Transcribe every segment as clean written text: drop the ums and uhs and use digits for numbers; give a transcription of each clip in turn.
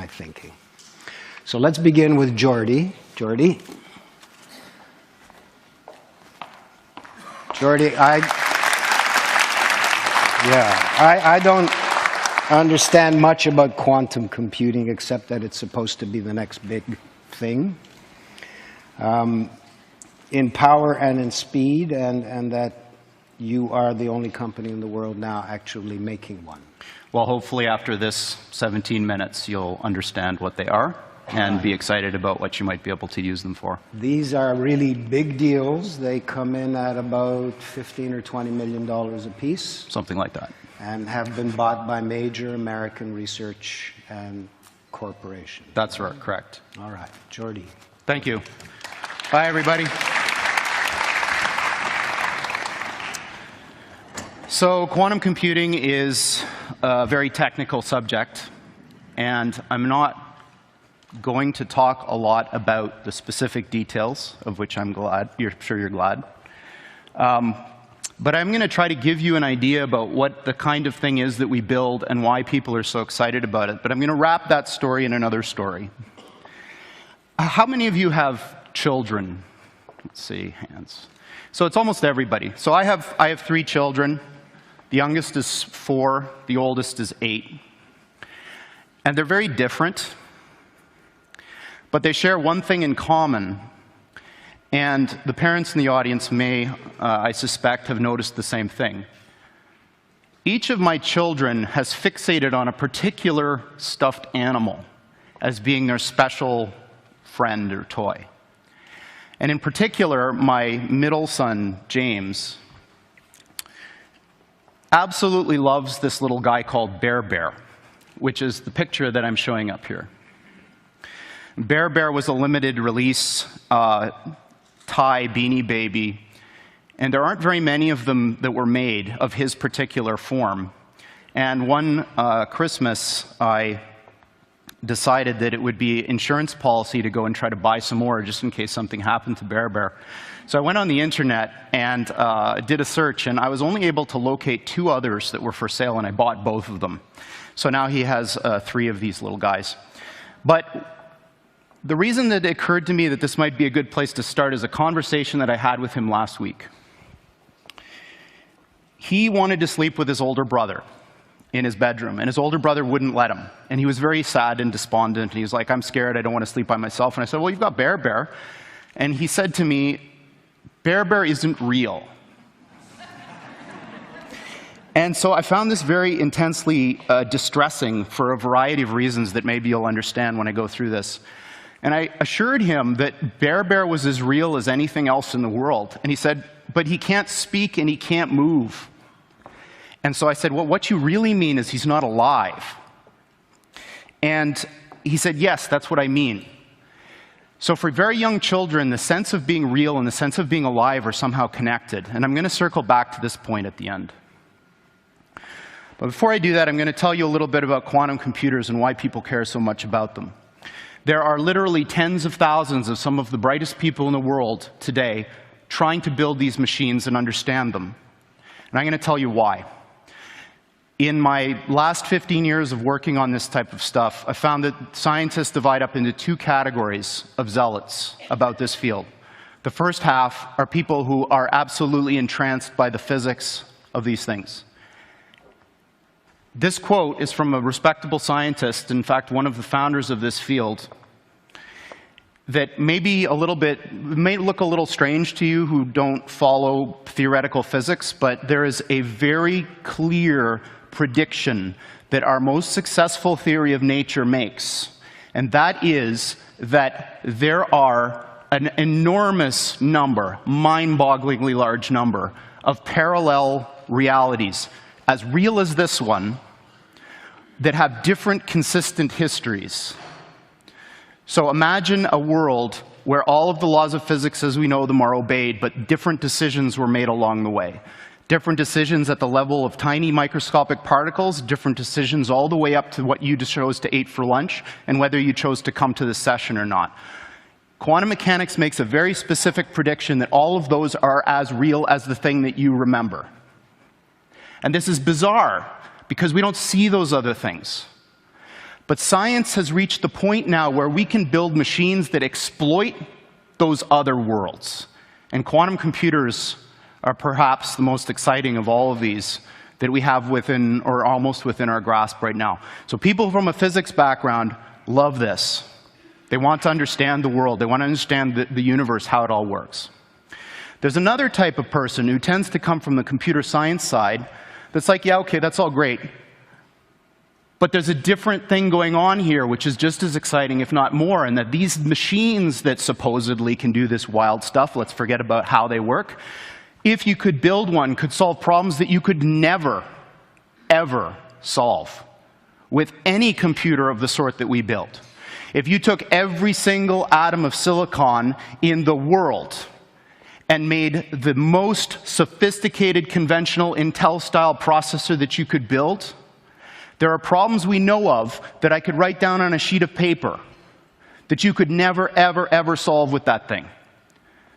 my thinking. So let's begin with Jordi. Jordi, I don't understand much about quantum computing except that it's supposed to be the next big thing in power and in speed, and that you are the only company in the world now actually making one. Well, hopefully after this 17 minutes, you'll understand what they are and be excited about what you might be able to use them for. These are really big deals. They come in at about $15 or $20 million a piece. Something like that. And have been bought by major American research and corporations. That's right, correct. All right, Jordi. Thank you. Bye, everybody. So quantum computing is a very technical subject, and I'm not going to talk a lot about the specific details, of which I'm glad. I'm sure you're glad. But I'm going to try to give you an idea about what the kind of thing is that we build and why people are so excited about it. But I'm going to wrap that story in another story. How many of you have children? Let's see, hands. So it's almost everybody. So I have 3 children. The youngest is 4. The oldest is 8. And they're very different. But they share one thing in common. And the parents in the audience may, I suspect, have noticed the same thing. Each of my children has fixated on a particular stuffed animal as being their special friend or toy. And in particular, my middle son, James, absolutely loves this little guy called Bear, which is the picture that I'm showing up here. Bear was a limited release Thai Beanie Baby, and there aren't very many of them that were made of his particular form. And one Christmas, I decided that it would be insurance policy to go and try to buy some more just in case something happened to Bear. So I went on the internet and did a search, and I was only able to locate 2 others that were for sale, and I bought both of them. So now he has 3 of these little guys. But the reason that it occurred to me that this might be a good place to start is a conversation that I had with him last week. He wanted to sleep with his older brother in his bedroom, and his older brother wouldn't let him. And he was very sad and despondent, and he was like, I'm scared, I don't want to sleep by myself. And I said, well, you've got Bear. And he said to me, Bear isn't real. And so I found this very intensely distressing for a variety of reasons that maybe you'll understand when I go through this. And I assured him that Bear was as real as anything else in the world. And he said, but he can't speak and he can't move. And so I said, well, what you really mean is he's not alive. And he said, yes, that's what I mean. So for very young children, the sense of being real and the sense of being alive are somehow connected. And I'm going to circle back to this point at the end. But before I do that, I'm going to tell you a little bit about quantum computers and why people care so much about them. There are literally tens of thousands of some of the brightest people in the world today trying to build these machines and understand them. And I'm going to tell you why. In my last 15 years of working on this type of stuff, I found that scientists divide up into 2 categories of zealots about this field. The first half are people who are absolutely entranced by the physics of these things. This quote is from a respectable scientist, in fact, one of the founders of this field, that may look a little strange to you who don't follow theoretical physics, but there is a very clear prediction that our most successful theory of nature makes, and that is that there are an enormous number, mind-bogglingly large number, of parallel realities, as real as this one, that have different consistent histories. So imagine a world where all of the laws of physics as we know them are obeyed, but different decisions were made along the way. Different decisions at the level of tiny microscopic particles, different decisions all the way up to what you chose to eat for lunch, and whether you chose to come to this session or not. Quantum mechanics makes a very specific prediction that all of those are as real as the thing that you remember. And this is bizarre, because we don't see those other things. But science has reached the point now where we can build machines that exploit those other worlds. And quantum computers are perhaps the most exciting of all of these that we have within, or almost within our grasp right now. So people from a physics background love this. They want to understand the world. They want to understand the universe, how it all works. There's another type of person who tends to come from the computer science side that's like, yeah, okay, that's all great. But there's a different thing going on here, which is just as exciting, if not more, and that these machines that supposedly can do this wild stuff, let's forget about how they work, if you could build one, could solve problems that you could never, ever solve with any computer of the sort that we built. If you took every single atom of silicon in the world and made the most sophisticated conventional Intel-style processor that you could build, there are problems we know of that I could write down on a sheet of paper that you could never, ever, ever solve with that thing,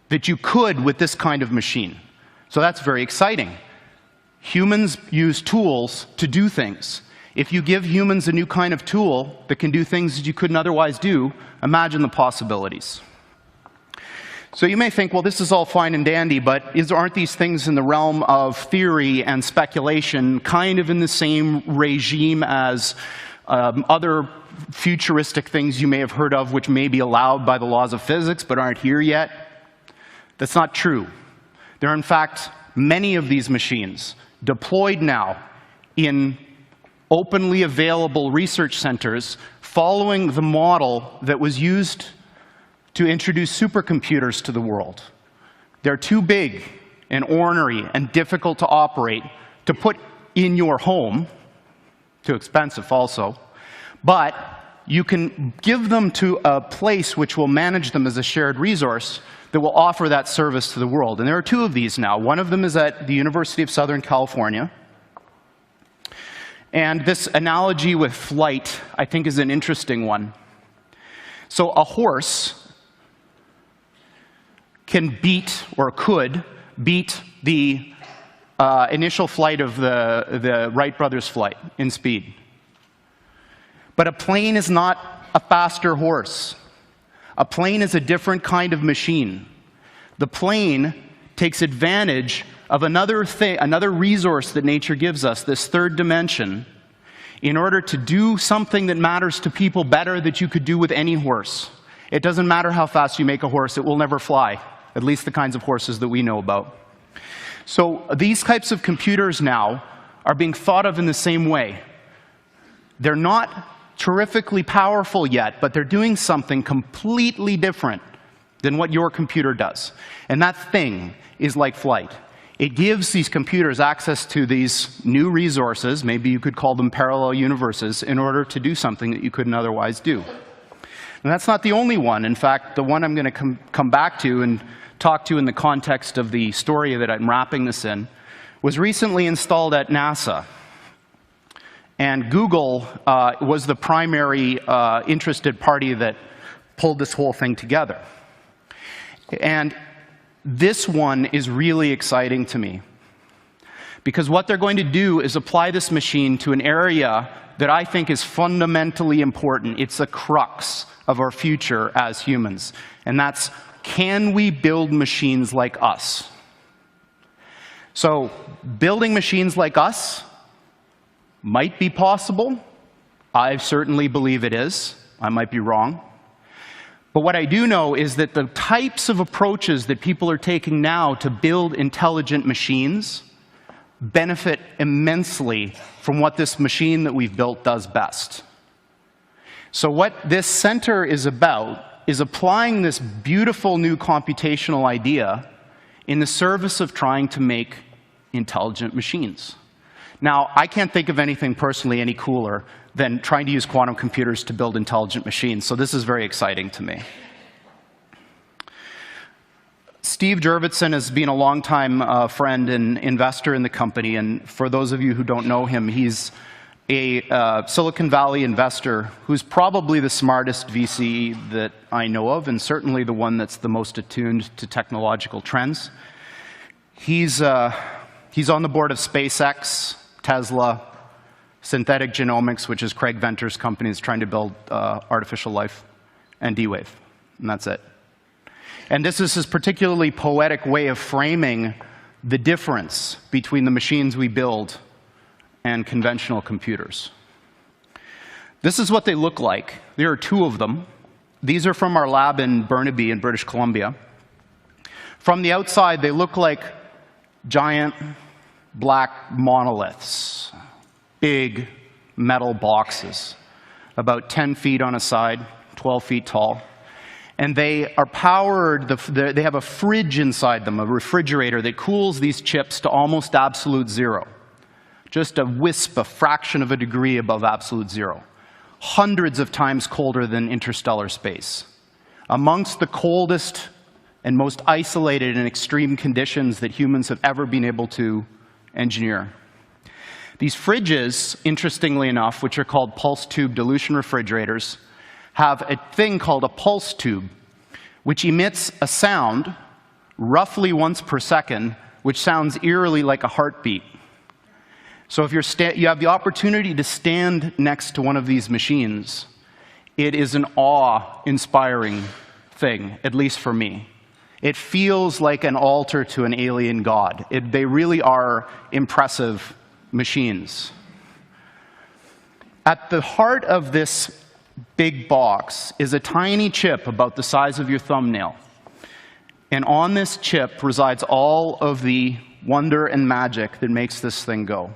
that you could with this kind of machine. So that's very exciting. Humans use tools to do things. If you give humans a new kind of tool that can do things that you couldn't otherwise do, imagine the possibilities. So you may think, well, this is all fine and dandy, but aren't these things in the realm of theory and speculation, kind of in the same regime as other futuristic things you may have heard of, which may be allowed by the laws of physics, but aren't here yet? That's not true. There are, in fact, many of these machines deployed now in openly available research centers following the model that was used to introduce supercomputers to the world. They're too big and ornery and difficult to operate to put in your home, too expensive also, but you can give them to a place which will manage them as a shared resource that will offer that service to the world. And there are two of these now. One of them is at the University of Southern California. And this analogy with flight, I think, is an interesting one. So a horse can beat, or could beat, the initial flight of the Wright brothers' flight in speed. But a plane is not a faster horse. A plane is a different kind of machine. The plane takes advantage of another resource that nature gives us, this third dimension, in order to do something that matters to people better than you could do with any horse. It doesn't matter how fast you make a horse, it will never fly, at least the kinds of horses that we know about. So these types of computers now are being thought of in the same way. They're not terrifically powerful yet, but they're doing something completely different than what your computer does. And that thing is like flight. It gives these computers access to these new resources, maybe you could call them parallel universes, in order to do something that you couldn't otherwise do. And that's not the only one. In fact, the one I'm going to come back to and talk to in the context of the story that I'm wrapping this in was recently installed at NASA. And Google was the primary interested party that pulled this whole thing together. And this one is really exciting to me, because what they're going to do is apply this machine to an area that I think is fundamentally important. It's the crux of our future as humans, and that's, can we build machines like us? So building machines like us might be possible. I certainly believe it is. I might be wrong. But what I do know is that the types of approaches that people are taking now to build intelligent machines benefit immensely from what this machine that we've built does best. So what this center is about is applying this beautiful new computational idea in the service of trying to make intelligent machines. Now, I can't think of anything personally any cooler than trying to use quantum computers to build intelligent machines, so this is very exciting to me. Steve Jurvetson has been a longtime friend and investor in the company, and for those of you who don't know him, he's a Silicon Valley investor who's probably the smartest VC that I know of, and certainly the one that's the most attuned to technological trends. He's on the board of SpaceX, Tesla, synthetic genomics, which is Craig Venter's company, is trying to build artificial life, and D-Wave. And that's it. And this is his particularly poetic way of framing the difference between the machines we build and conventional computers. This is what they look like. There are two of them. These are from our lab in Burnaby in British Columbia. From the outside, they look like giant black monoliths, big metal boxes, about 10 feet on a side, 12 feet tall. And they are powered, they have a fridge inside them, a refrigerator that cools these chips to almost absolute zero. Just a wisp, a fraction of a degree above absolute zero. Hundreds of times colder than interstellar space. Amongst the coldest and most isolated and extreme conditions that humans have ever been able to engineer. These fridges, interestingly enough, which are called pulse tube dilution refrigerators, have a thing called a pulse tube, which emits a sound roughly once per second, which sounds eerily like a heartbeat. So if you have the opportunity to stand next to one of these machines, it is an awe-inspiring thing, at least for me. It feels like an altar to an alien god. They really are impressive machines. At the heart of this big box is a tiny chip about the size of your thumbnail. And on this chip resides all of the wonder and magic that makes this thing go.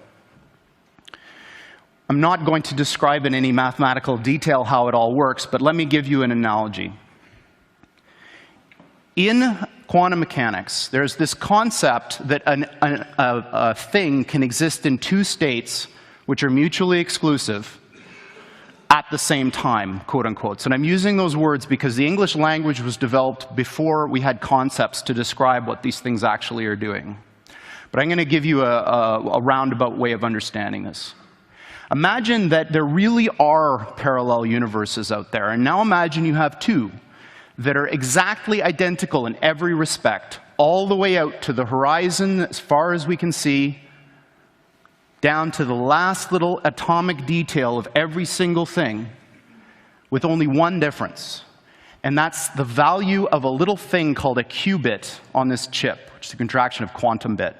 I'm not going to describe in any mathematical detail how it all works, but let me give you an analogy. In quantum mechanics, there's this concept that a thing can exist in two states which are mutually exclusive at the same time, quote unquote. And I'm using those words because the English language was developed before we had concepts to describe what these things actually are doing. But I'm going to give you a roundabout way of understanding this. Imagine that there really are parallel universes out there, and now imagine you have two that are exactly identical in every respect, all the way out to the horizon as far as we can see, down to the last little atomic detail of every single thing, with only one difference. And that's the value of a little thing called a qubit on this chip, which is a contraction of quantum bit.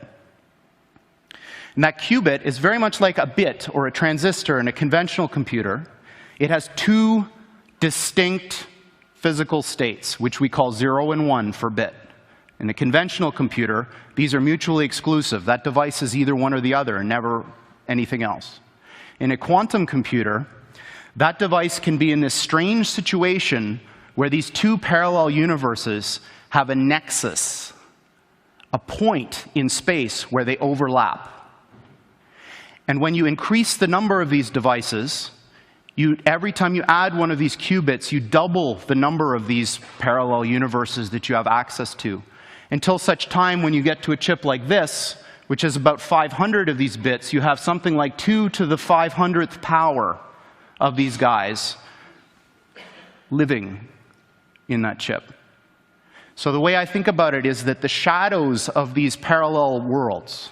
And that qubit is very much like a bit or a transistor in a conventional computer. It has two distinct physical states, which we call 0 and 1 for bit. In a conventional computer, these are mutually exclusive. That device is either one or the other and never anything else. In a quantum computer, that device can be in this strange situation where these two parallel universes have a nexus, a point in space where they overlap. And when you increase the number of these devices, every time you add one of these qubits, you double the number of these parallel universes that you have access to, until such time when you get to a chip like this, which is about 500 of these bits, you have something like 2 to the 500th power of these guys living in that chip. So the way I think about it is that the shadows of these parallel worlds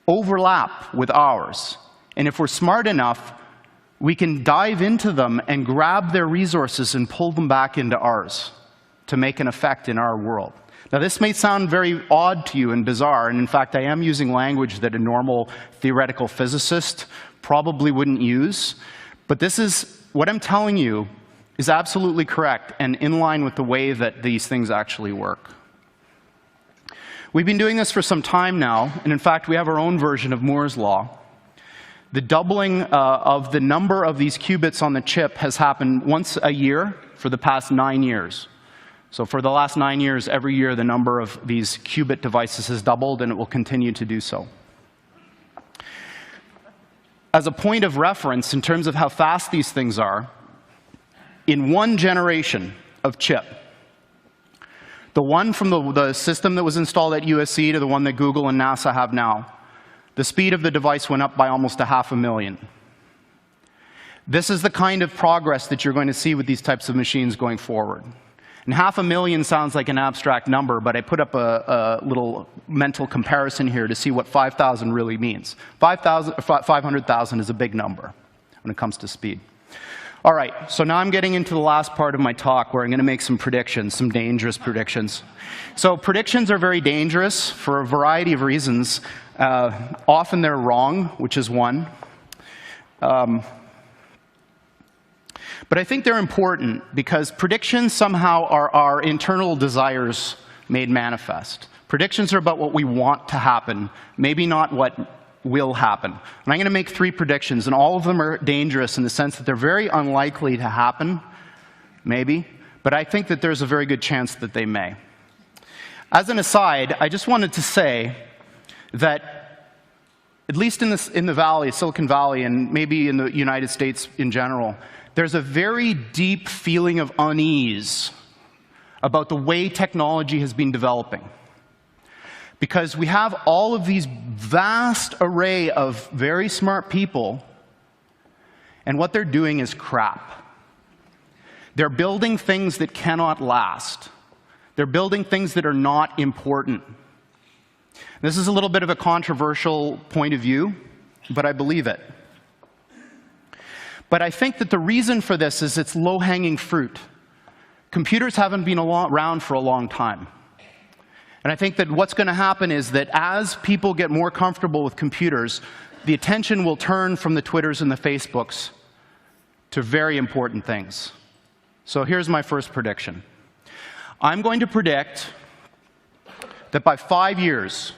overlap with ours. And if we're smart enough, we can dive into them and grab their resources and pull them back into ours to make an effect in our world. Now, this may sound very odd to you and bizarre, and in fact, I am using language that a normal theoretical physicist probably wouldn't use, but this is, what I'm telling you is absolutely correct and in line with the way that these things actually work. We've been doing this for some time now, and in fact, we have our own version of Moore's Law. The doubling of the number of these qubits on the chip has happened once a year for the past 9 years. So for the last 9 years, every year, the number of these qubit devices has doubled, and it will continue to do so. As a point of reference, in terms of how fast these things are, in one generation of chip, the one from the system that was installed at USC to the one that Google and NASA have now, the speed of the device went up by almost 500,000. This is the kind of progress that you're going to see with these types of machines going forward. And 500,000 sounds like an abstract number, but I put up a little mental comparison here to see what 5,000 really means. 500,000 is a big number when it comes to speed. All right, so now I'm getting into the last part of my talk where I'm going to make some predictions, some dangerous predictions. So predictions are very dangerous for a variety of reasons. Often they're wrong, which is one. But I think they're important because predictions somehow are our internal desires made manifest. Predictions are about what we want to happen, maybe not what will happen. And I'm going to make 3 predictions, and all of them are dangerous in the sense that they're very unlikely to happen, maybe, but I think that there's a very good chance that they may. As an aside, I just wanted to say that at least in the Valley, Silicon Valley, and maybe in the United States in general, there's a very deep feeling of unease about the way technology has been developing. Because we have all of these vast array of very smart people, and what they're doing is crap. They're building things that cannot last. They're building things that are not important. This is a little bit of a controversial point of view, but I believe it. But I think that the reason for this is it's low-hanging fruit. Computers haven't been around for a long time. And I think that what's going to happen is that as people get more comfortable with computers, the attention will turn from the Twitters and the Facebooks to very important things. So here's my first prediction. I'm going to predict that by 5 years,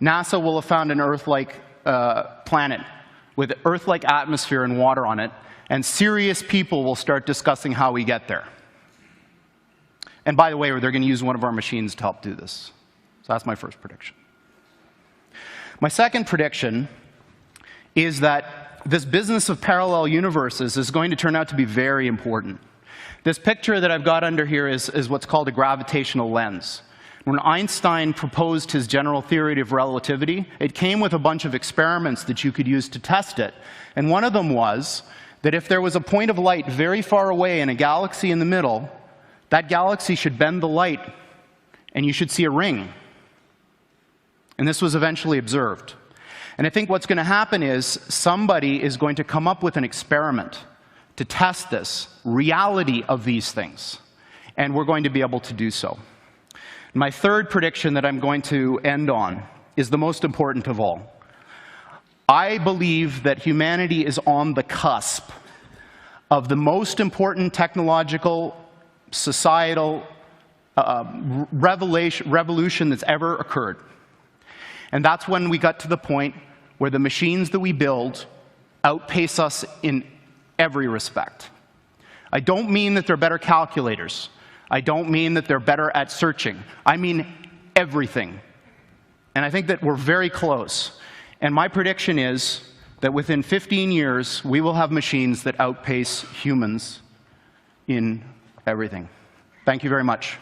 NASA will have found an Earth-like planet with Earth-like atmosphere and water on it, and serious people will start discussing how we get there. And by the way, they're going to use one of our machines to help do this. So that's my first prediction. My second prediction is that this business of parallel universes is going to turn out to be very important. This picture that I've got under here is what's called a gravitational lens. When Einstein proposed his general theory of relativity, it came with a bunch of experiments that you could use to test it. And one of them was that if there was a point of light very far away and a galaxy in the middle, that galaxy should bend the light, and you should see a ring. And this was eventually observed. And I think what's going to happen is somebody is going to come up with an experiment to test this reality of these things. And we're going to be able to do so. My third prediction that I'm going to end on is the most important of all. I believe that humanity is on the cusp of the most important technological, societal revolution that's ever occurred. And that's when we got to the point where the machines that we build outpace us in every respect. I don't mean that they're better calculators. I don't mean that they're better at searching. I mean everything. And I think that we're very close. And my prediction is that within 15 years, we will have machines that outpace humans in everything. Thank you very much.